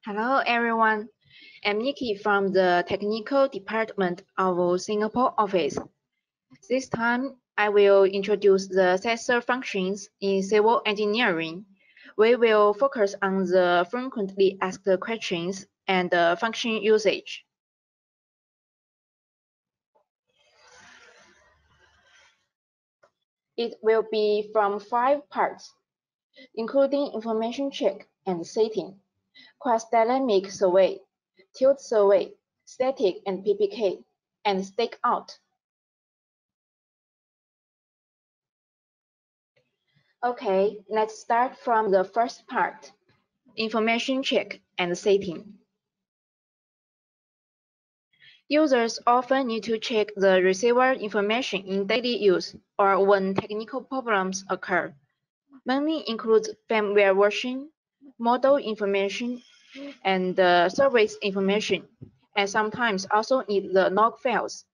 Hello everyone, I'm Niki from the Technical Department of Singapore office. This time, I will introduce the Satsurv functions in civil engineering. We will focus on the frequently asked questions and the function usage. It will be from 5 parts, including information check and setting, Quasi-dynamic survey, tilt survey, static and PPK, and stakeout. Okay, let's start from the first part, information check and setting. Users often need to check the receiver information in daily use or when technical problems occur. Mainly includes firmware version, model information, and service information, and sometimes also need the log files.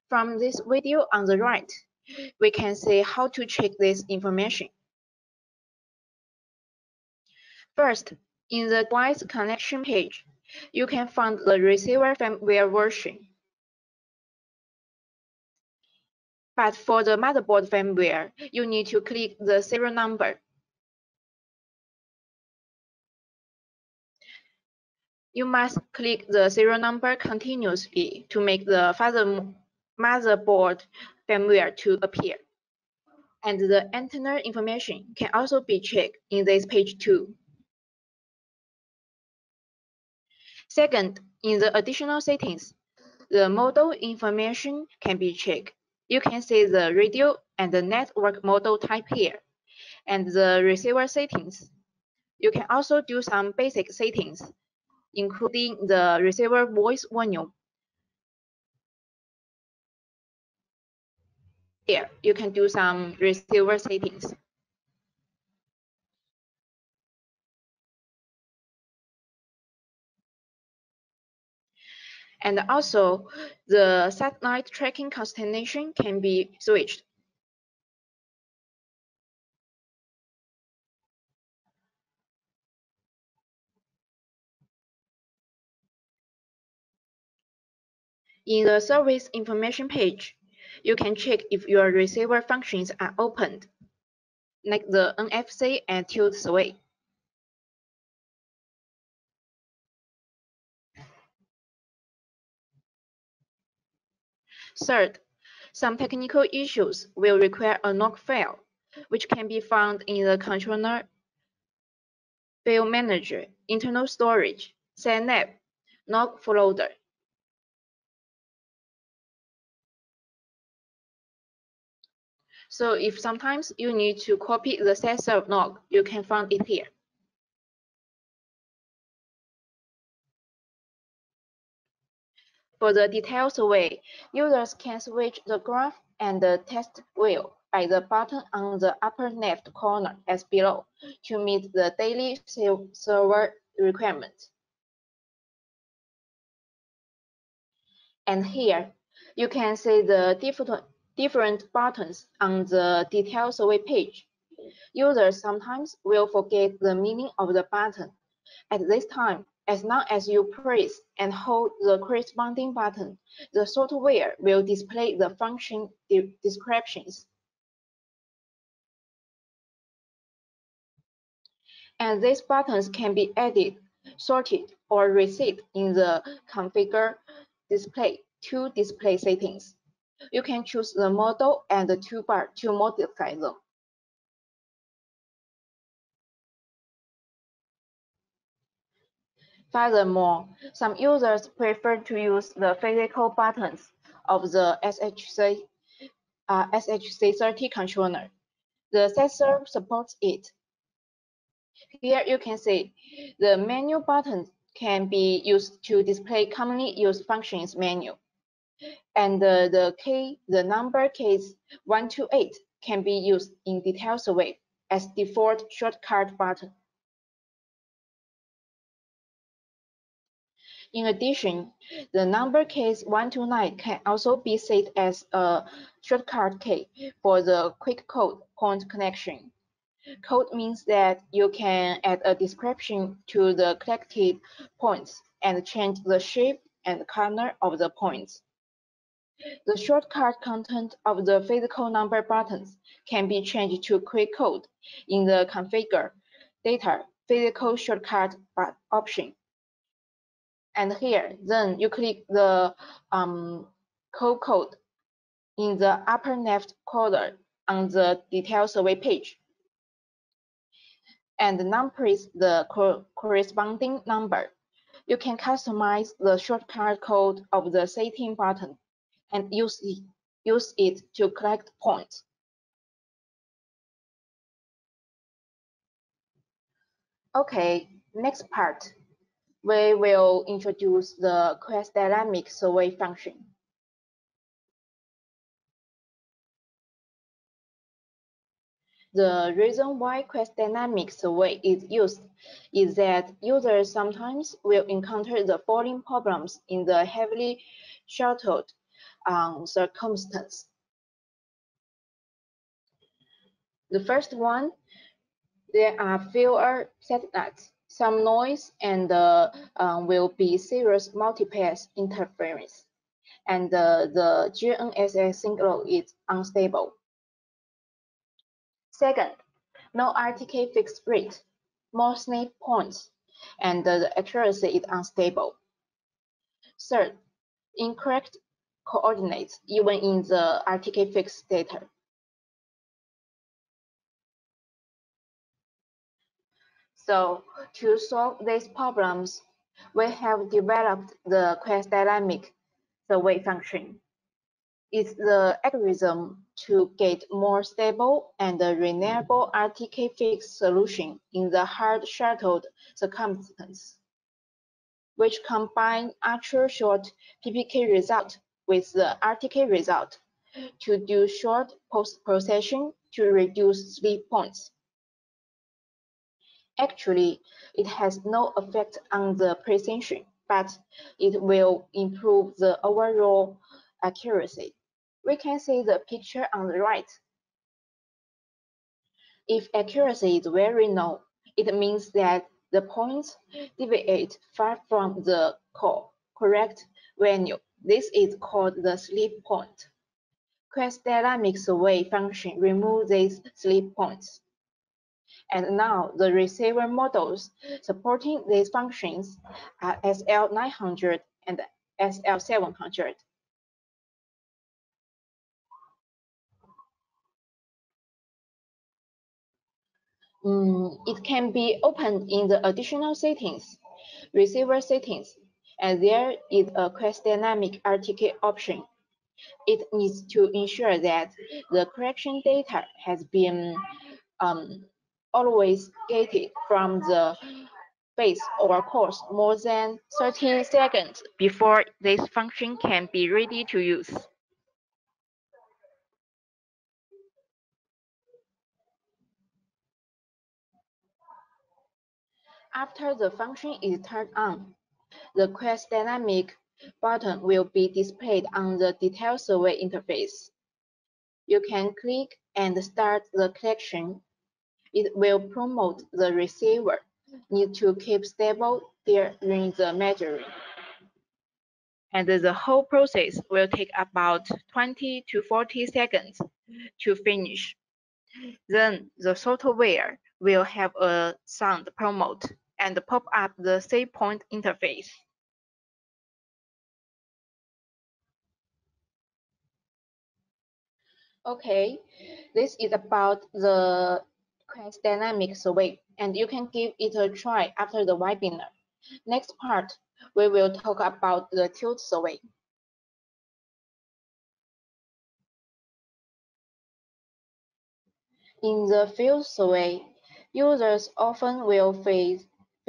From this video on the right, we can see how to check this information. First, in the device connection page, you can find the receiver firmware version. But for the motherboard firmware, you need to click the serial number. You must click the serial number continuously to make the motherboard firmware to appear. And the internal information can also be checked in this page too. Second, in the additional settings, the model information can be checked. You can see the radio and the network model type here, and the receiver settings. You can also do some basic settings, including the receiver voice volume. Here, you can do some receiver settings. And also, the satellite tracking constellation can be switched. In the service information page, you can check if your receiver functions are opened, like the NFC and tilt survey. Third, some technical issues will require a log file, which can be found in the controller, file manager, internal storage, Satlab, log folder. So if sometimes you need to copy the Satsurv log, you can find it here. For the detailed survey, users can switch the graph and the test view by the button on the upper left corner as below to meet the daily server requirements. And here, you can see the different buttons on the detailed survey page. Users sometimes will forget the meaning of the button. At this time, as long as you press and hold the corresponding button, the software will display the function descriptions. And these buttons can be added, sorted, or reset in the configure display to display settings. You can choose the model and the toolbar to modify them. Furthermore, some users prefer to use the physical buttons of the SHC30 controller. The Satsurv supports it. Here you can see the menu button can be used to display commonly used functions menu. And the number case 1 to 8 can be used in detail survey as default shortcut button. In addition, the number case 1 to 9 can also be set as a shortcut key for the quick code point connection. Code means that you can add a description to the collected points and change the shape and color of the points. The shortcut content of the physical number buttons can be changed to quick code in the Configure Data Physical Shortcut option. And here, then you click the code in the upper left corner on the detail survey page, and numpress the corresponding number. You can customize the shortcut code of the setting button and use it to collect points. Okay, next part, we will introduce the Quasi-dynamic Survey function. The reason why Quasi-dynamic Survey is used is that users sometimes will encounter the following problems in the heavily sheltered circumstance. The first one, there are fewer satellites, some noise, and will be serious multipass interference, and the GNSS signal is unstable. Second, no RTK fixed rate, more snap points, and the accuracy is unstable. Third, incorrect coordinates even in the RTK fixed data. So to solve these problems, we have developed the Quasi-dynamic Survey function. It's the algorithm to get more stable and reliable RTK fixed solution in the hard sheltered circumstance, which combine actual short PPK result with the RTK result to do short post-processing to reduce sleep points. Actually, it has no effect on the precision, but it will improve the overall accuracy. We can see the picture on the right. If accuracy is very low, it means that the points deviate far from the correct value. This is called the sleep point. Quasi-dynamic survey function removes these sleep points. And now the receiver models supporting these functions are SL900 and SL700. It can be opened in the additional settings, receiver settings, and there is a Quasi-dynamic RTK option. It needs to ensure that the correction data has been always gated from the base or course more than 30 seconds before this function can be ready to use. After the function is turned on, the Quasi-dynamic button will be displayed on the detail survey interface. You can click and start the collection. It will promote the receiver need to keep stable during the measuring. And the whole process will take about 20 to 40 seconds to finish. Then the software will have a sound promote and pop up the save point interface. Okay, this is about the Quasi-dynamic survey, and you can give it a try after the webinar. Next part, we will talk about the tilt survey. In the field survey, users often will face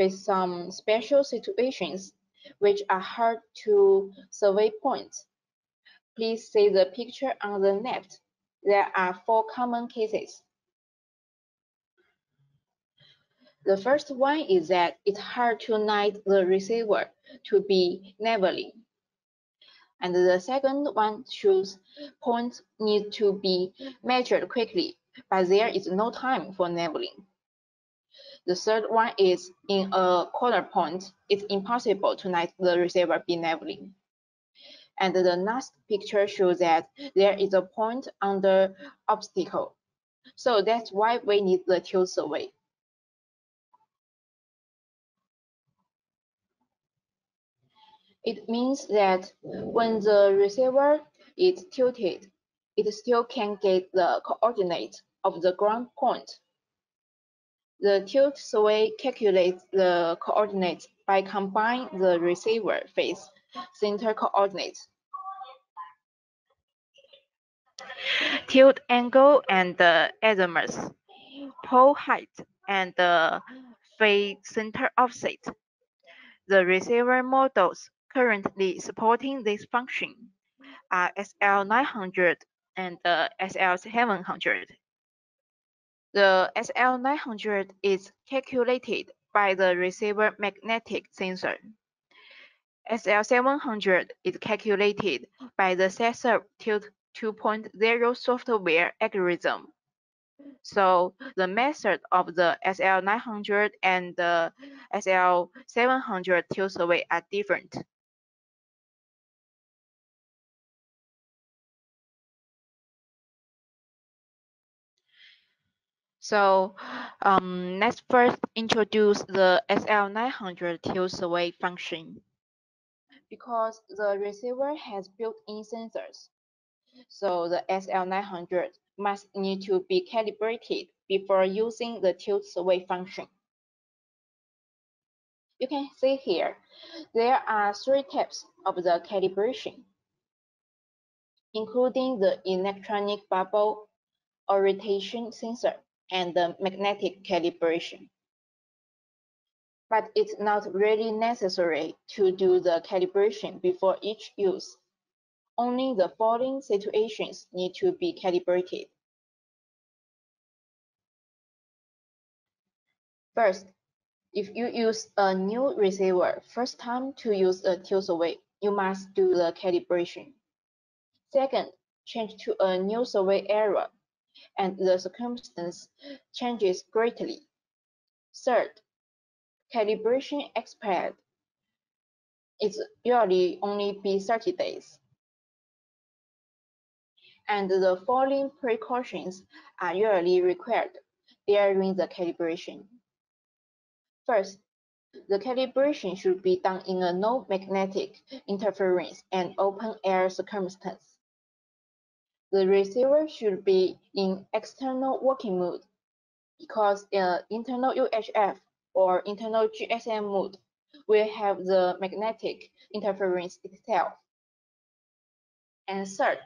some special situations which are hard to survey points. Please see the picture on the left. There are 4 common cases. The first one is that it's hard to guide the receiver to be leveling. And the second one shows points need to be measured quickly but there is no time for leveling. The third one is in a corner point, it's impossible to let the receiver be leveling. And the last picture shows that there is a point under obstacle. So that's why we need the tilt survey. It means that when the receiver is tilted, it still can get the coordinates of the ground point. The tilt survey calculates the coordinates by combining the receiver face center coordinates, tilt angle and the azimuth, pole height, and the face center offset. The receiver models currently supporting this function are SL900 and the SL700. The SL900 is calculated by the receiver magnetic sensor. SL700 is calculated by the Satsurv Tilt 2.0 software algorithm. So the method of the SL900 and the SL700 tilt survey are different. So let's first introduce the SL900 tilt survey function. Because the receiver has built-in sensors, so the SL900 must need to be calibrated before using the tilt survey function. You can see here, there are 3 types of the calibration, including the electronic bubble, orientation sensor, and the magnetic calibration. But it's not really necessary to do the calibration before each use. Only the following situations need to be calibrated. First, if you use a new receiver first time to use a tilt survey, you must do the calibration. Second, change to a new survey area, and the circumstance changes greatly. Third, calibration expired. It's usually only be 30 days. And the following precautions are usually required during the calibration. First, the calibration should be done in a no magnetic interference and open air circumstance. The receiver should be in external working mode because internal UHF or internal GSM mode will have the magnetic interference itself. And third,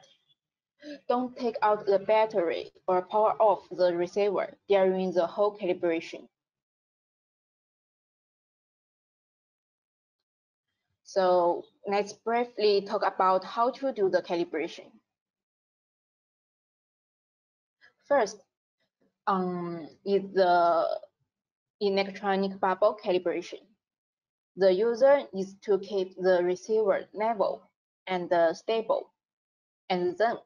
don't take out the battery or power off the receiver during the whole calibration. So let's briefly talk about how to do the calibration. First, is the electronic bubble calibration. The user needs to keep the receiver level and stable, and then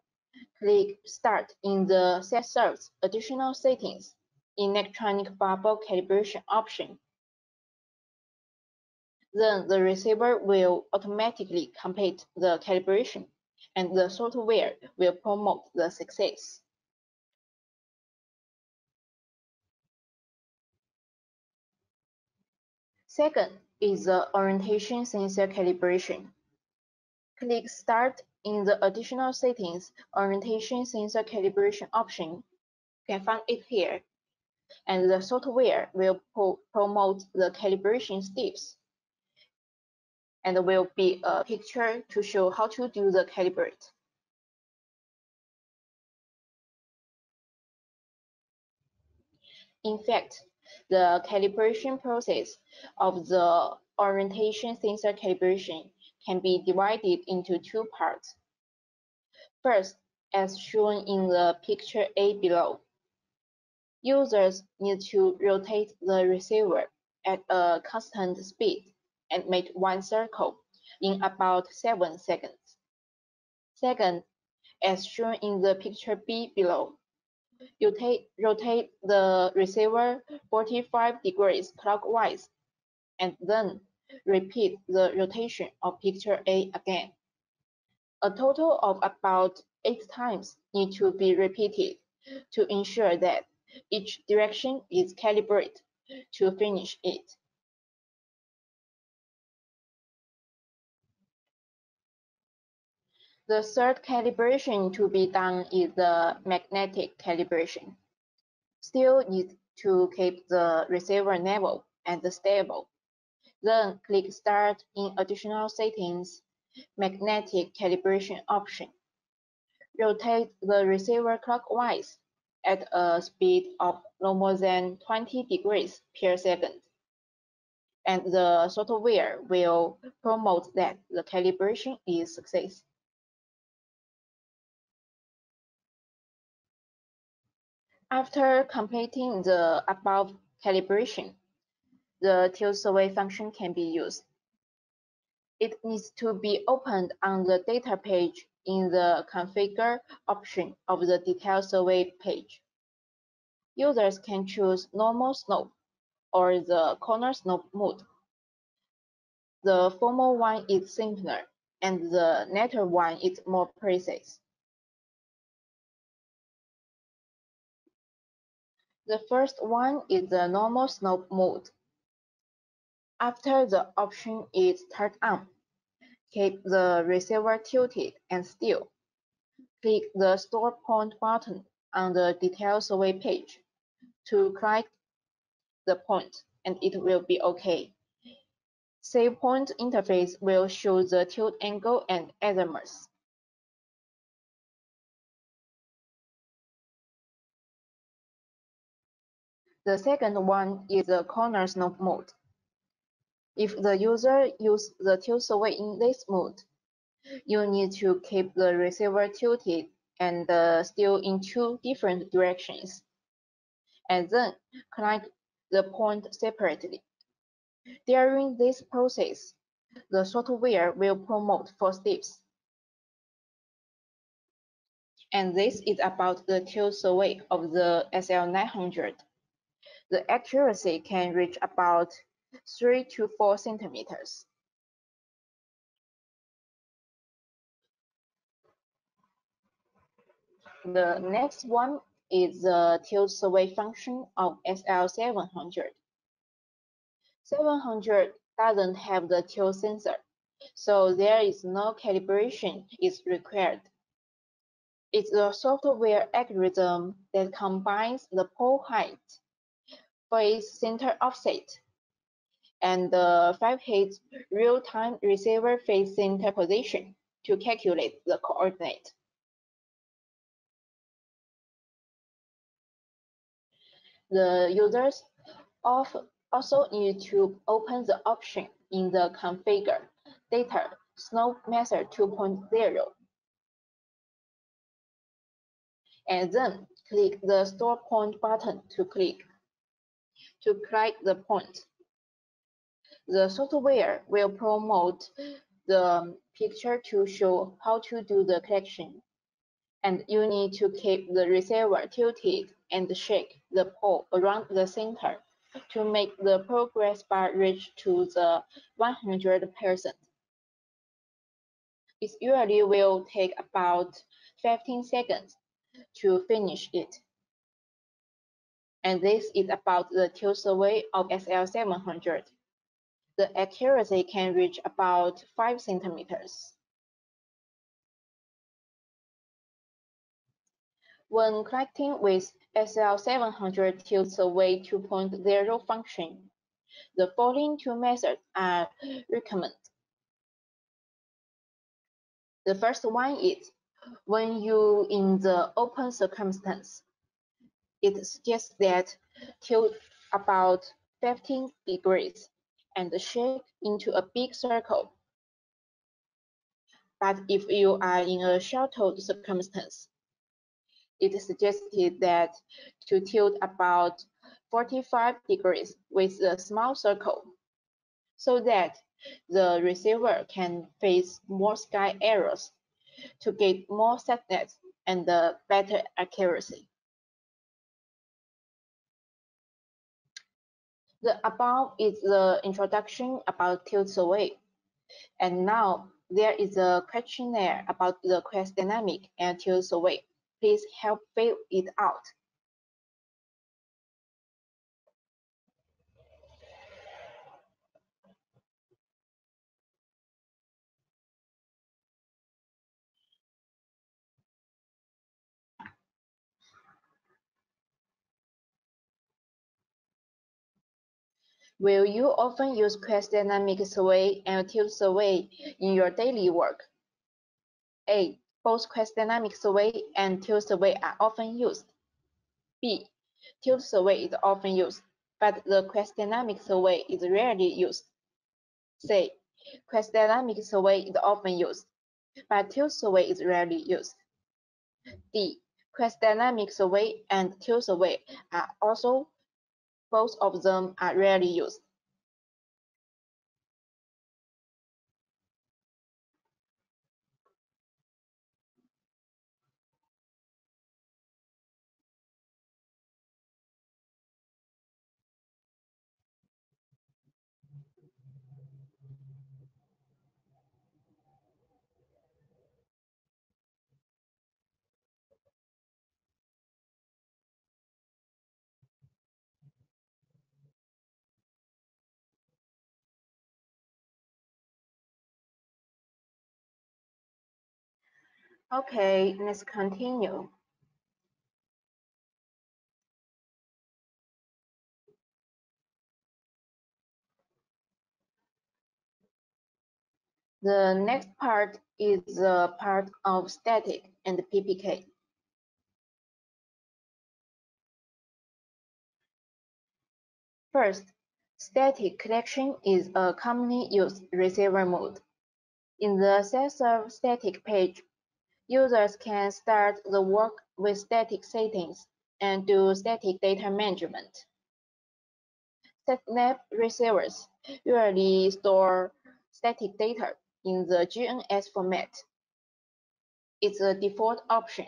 click Start in the Satsurv's additional settings electronic bubble calibration option. Then the receiver will automatically complete the calibration, and the software will promote the success. Second is the orientation sensor calibration. Click Start in the additional settings orientation sensor calibration option. You can find it here, and the software will promote the calibration steps, and will be a picture to show how to do the calibrate. In fact, the calibration process of the orientation sensor calibration can be divided into 2 parts. First, as shown in the picture A below, users need to rotate the receiver at a constant speed and make 1 circle in about 7 seconds. Second, as shown in the picture B below, You rotate the receiver 45 degrees clockwise and then repeat the rotation of picture A again. A total of about 8 times need to be repeated to ensure that each direction is calibrated to finish it. The third calibration to be done is the magnetic calibration. Still need to keep the receiver level and stable. Then click Start in Additional Settings, Magnetic Calibration option. Rotate the receiver clockwise at a speed of no more than 20 degrees per second, and the software will promote that the calibration is success. After completing the above calibration, the tilt survey function can be used. It needs to be opened on the data page in the Configure option of the Detail Survey page. Users can choose normal slope or the corner slope mode. The former one is simpler, and the latter one is more precise. The first one is the normal slope mode. After the option is turned on, keep the receiver tilted and still. Click the Store Point button on the Detail Survey page to click the point, and it will be OK. Save Point interface will show the tilt angle and azimuth. The second one is the corner slope mode. If the user uses the tilt survey in this mode, you need to keep the receiver tilted and still in two different directions, and then click the point separately. During this process, the software will promote 4 steps. And this is about the tilt survey of the SL900. The accuracy can reach about 3 to 4 centimeters. The next one is the tilt survey function of SL700. 700 doesn't have the tilt sensor, so there is no calibration is required. It's a software algorithm that combines the pole height, phase center offset, and the 5-hit real-time receiver phase center position to calculate the coordinate. The users also need to open the option in the Configure Data Slope Method 2.0 and then click the Store Point button to click the point. The software will promote the picture to show how to do the collection, and you need to keep the receiver tilted and shake the pole around the center to make the progress bar reach to the 100%. It usually will take about 15 seconds to finish it. And this is about the tilt survey of SL700. The accuracy can reach about 5 centimeters. When collecting with SL700 tilt survey 2.0 function, the following two methods are recommended. The first one is when you in the open circumstance. It suggests that tilt about 15 degrees and shake into a big circle. But if you are in a sheltered circumstance, it is suggested that to tilt about 45 degrees with a small circle, so that the receiver can face more sky errors to get more sadness and better accuracy. The above is the introduction about tilt survey, and now there is a questionnaire about the quasi-dynamic and tilt survey. Please help fill it out. Will you often use quasi-dynamic survey and tilt survey in your daily work? A. Both quasi-dynamic survey and tilt survey are often used. B. Tilt survey is often used, but the quasi-dynamic survey is rarely used. C. Quasi-dynamic survey is often used, but tilt survey is rarely used. D. Quasi-dynamic survey and tilt survey are also, both of them are rarely used. Okay, let's continue. The next part is the part of static and PPK. First, static collection is a commonly used receiver mode. In the Satsurv static page, users can start the work with static settings and do static data management. Satlab receivers usually store static data in the GNS format. It's a default option,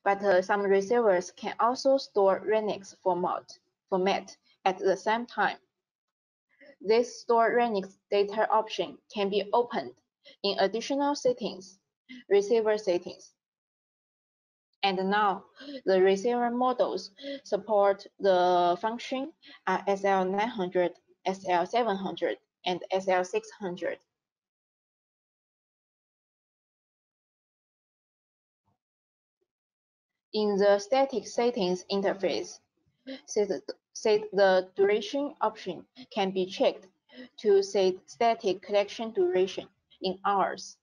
but some receivers can also store Renix format at the same time. This store Renix data option can be opened in additional settings, receiver settings. And now, the receiver models support the function SL900, SL700, and SL600. In the static settings interface, set the duration option can be checked to set static collection duration in hours.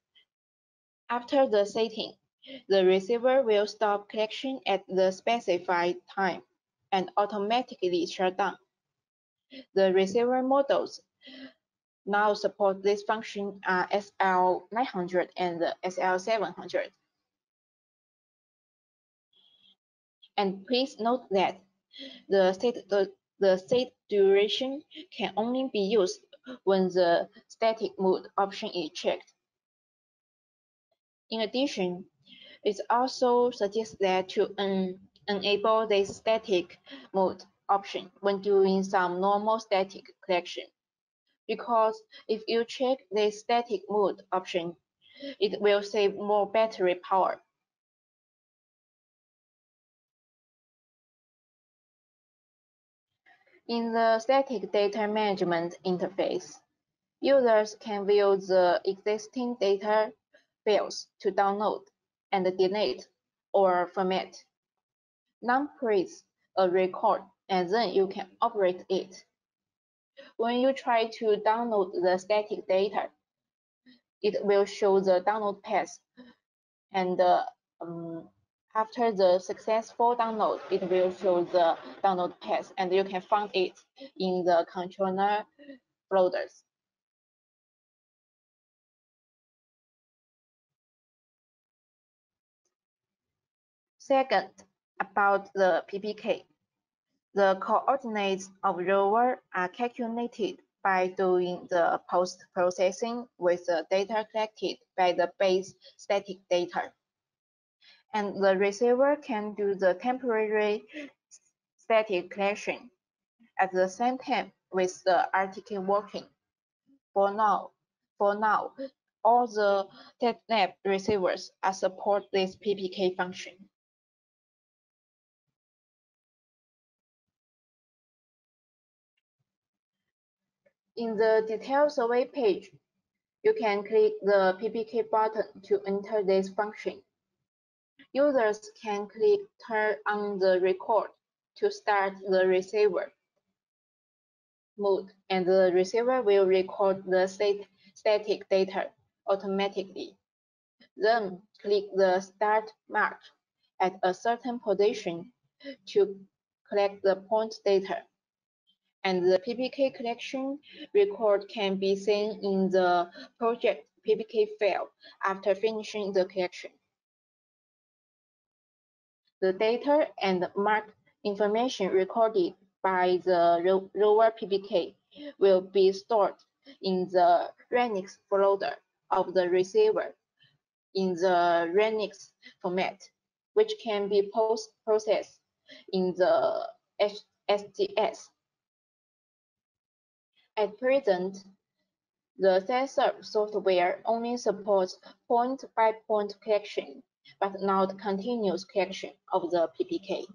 After the setting, the receiver will stop collection at the specified time and automatically shut down. The receiver models now support this function are SL900 and SL700. And please note that the set duration can only be used when the static mode option is checked. In addition, it also suggests that to enable this static mode option when doing some normal static collection, because if you check the static mode option, it will save more battery power. In the static data management interface, users can view the existing data files to download and delete or format. None creates a record and then you can operate it. When you try to download the static data, it will show the download path, and after the successful download, it will show the download path, and you can find it in the controller folders. Second, about the PPK. The coordinates of rover are calculated by doing the post-processing with the data collected by the base static data. And the receiver can do the temporary static collection. At the same time, with the RTK working. For now, all the Satlab receivers are support this PPK function. In the detailed survey page, you can click the PPK button to enter this function. Users can click turn on the record to start the receiver mode, and the receiver will record the static data automatically. Then click the start mark at a certain position to collect the point data, and the PPK collection record can be seen in the project PPK file after finishing the collection. The data and mark information recorded by the rover PPK will be stored in the Renix folder of the receiver in the Renix format, which can be processed in the SGS. At present, the Satsurv software only supports point-by-point collection, but not continuous collection of the PPK.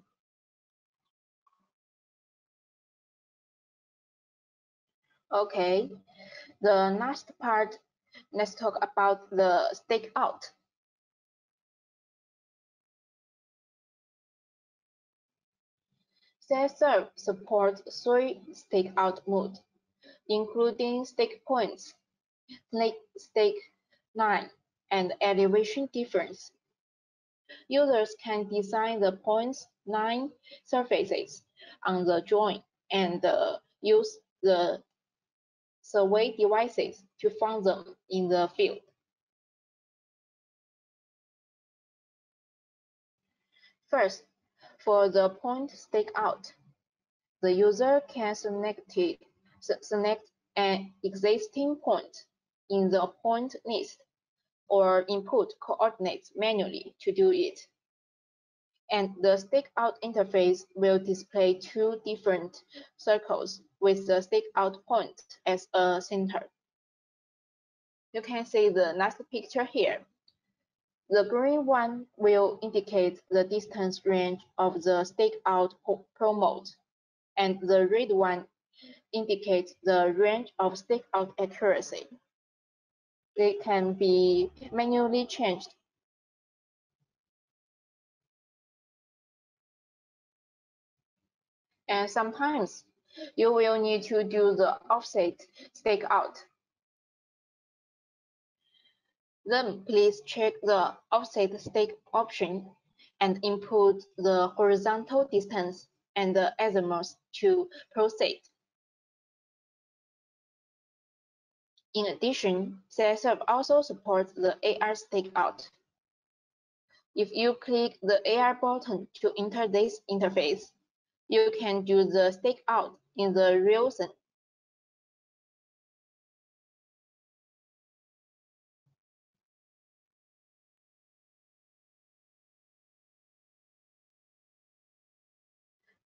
Okay, the next part, let's talk about the stakeout. Satsurv supports 3 stakeout modes, including stake points, stake line, and elevation difference. Users can design the points line surfaces on the join and use the survey devices to find them in the field. First, for the point stakeout, the user can select an existing point in the point list or input coordinates manually to do it. And the stakeout interface will display 2 different circles with the stakeout point as a center. You can see the next picture here. The green one will indicate the distance range of the stakeout promote, and the red one indicates the range of stakeout accuracy. They can be manually changed. And sometimes you will need to do the offset stakeout. Then please check the offset stake option and input the horizontal distance and the azimuth to proceed. In addition, Satsurv also supports the AR stakeout. If you click the AR button to enter this interface, you can do the stakeout in the real scene.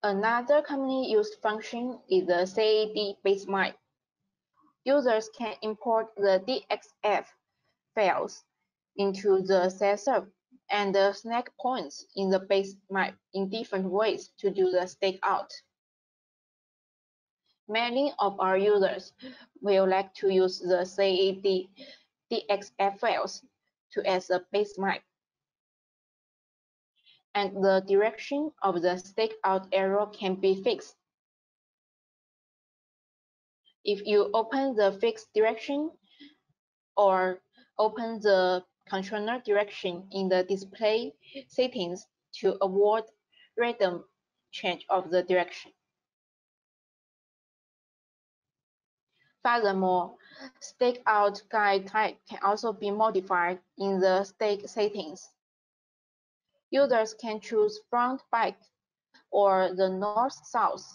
Another commonly used function is the CAD base map. Users can import the DXF files into the Satsurv and select points in the base map in different ways to do the stakeout. Many of our users will like to use the CAD DXF files as a base map, and the direction of the stakeout arrow can be fixed. If you open the fixed direction or open the controller direction in the display settings to avoid random change of the direction. Furthermore, stakeout guide type can also be modified in the stake settings. Users can choose front-back or the north-south.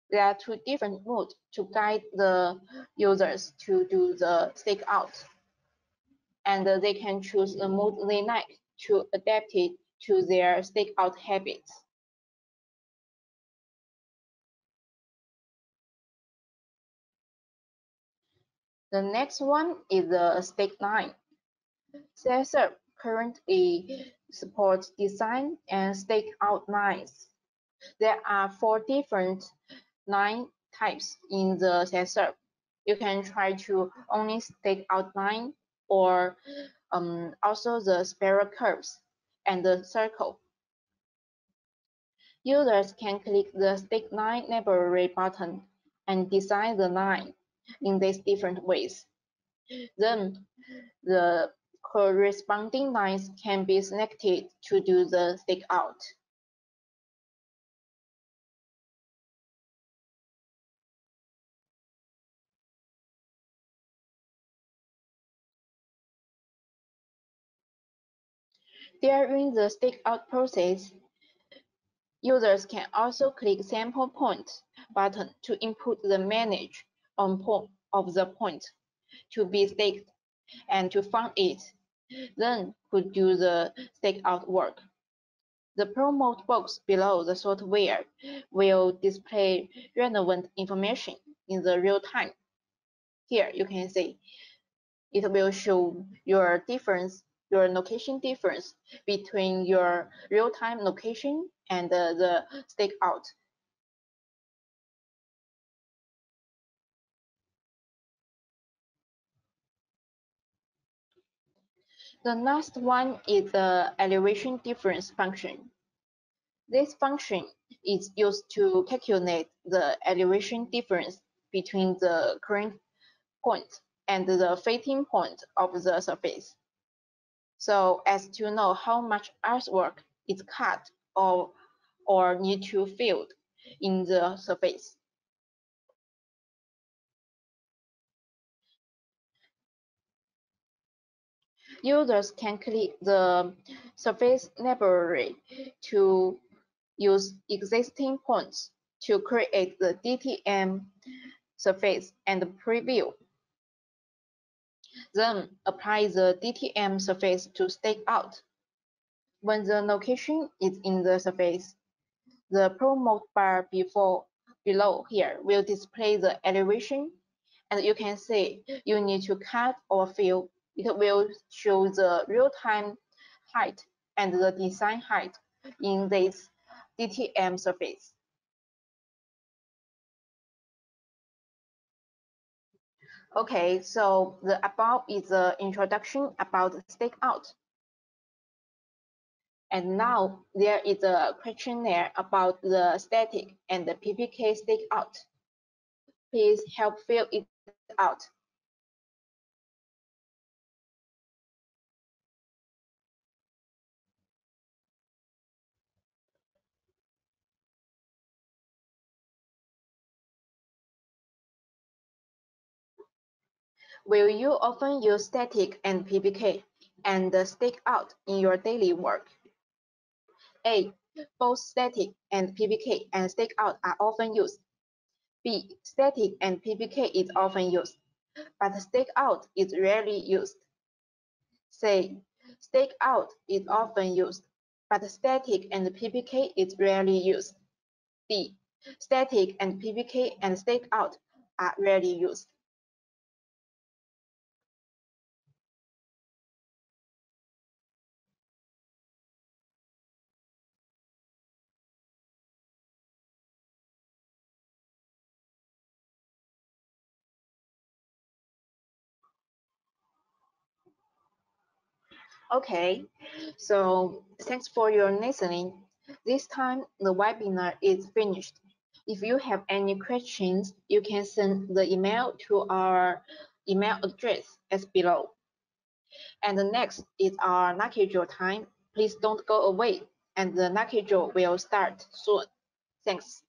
There are 2 different modes to guide the users to do the stakeout, and they can choose the mode they like to adapt it to their stakeout habits. The next one is the stake line. Satsurv currently supports design and stake-out lines. There are 4 different line types in the Satsurv. You can try to only stake-out line or also the spiral curves and the circle. Users can click the Stake Line Library button and design the line in these different ways. Then the corresponding lines can be selected to do the stakeout. During the stakeout process, users can also click Sample Point button to input the manage on point of the point to be staked and to fund it, then could do the stakeout work. The promote box below the software will display relevant information in the real time. Here you can see it will show your location difference between your real-time location and the stakeout. The last one is the elevation difference function. This function is used to calculate the elevation difference between the current point and the fitting point of the surface, so as to know how much earthwork is cut or need to fill in the surface. Users can click the surface library to use existing points to create the DTM surface and preview. Then apply the DTM surface to stake out. When the location is in the surface, the promote bar below here will display the elevation, and you can see you need to cut or fill. It will show the real-time height and the design height in this DTM surface. Okay, so the above is the introduction about stakeout. And now there is a questionnaire about the static and the PPK stakeout. Please help fill it out. Will you often use static and PPK and the stakeout in your daily work? A. Both static and PPK and stakeout are often used. B. Static and PPK is often used, but stakeout is rarely used. C. Stakeout is often used, but static and PPK is rarely used. D. Static and PPK and stakeout are rarely used. Okay, so thanks for your listening. This time the webinar is finished. If you have any questions, you can send the email to our email address as below. And the next is our lucky draw time. Please don't go away, and the lucky draw will start soon. Thanks.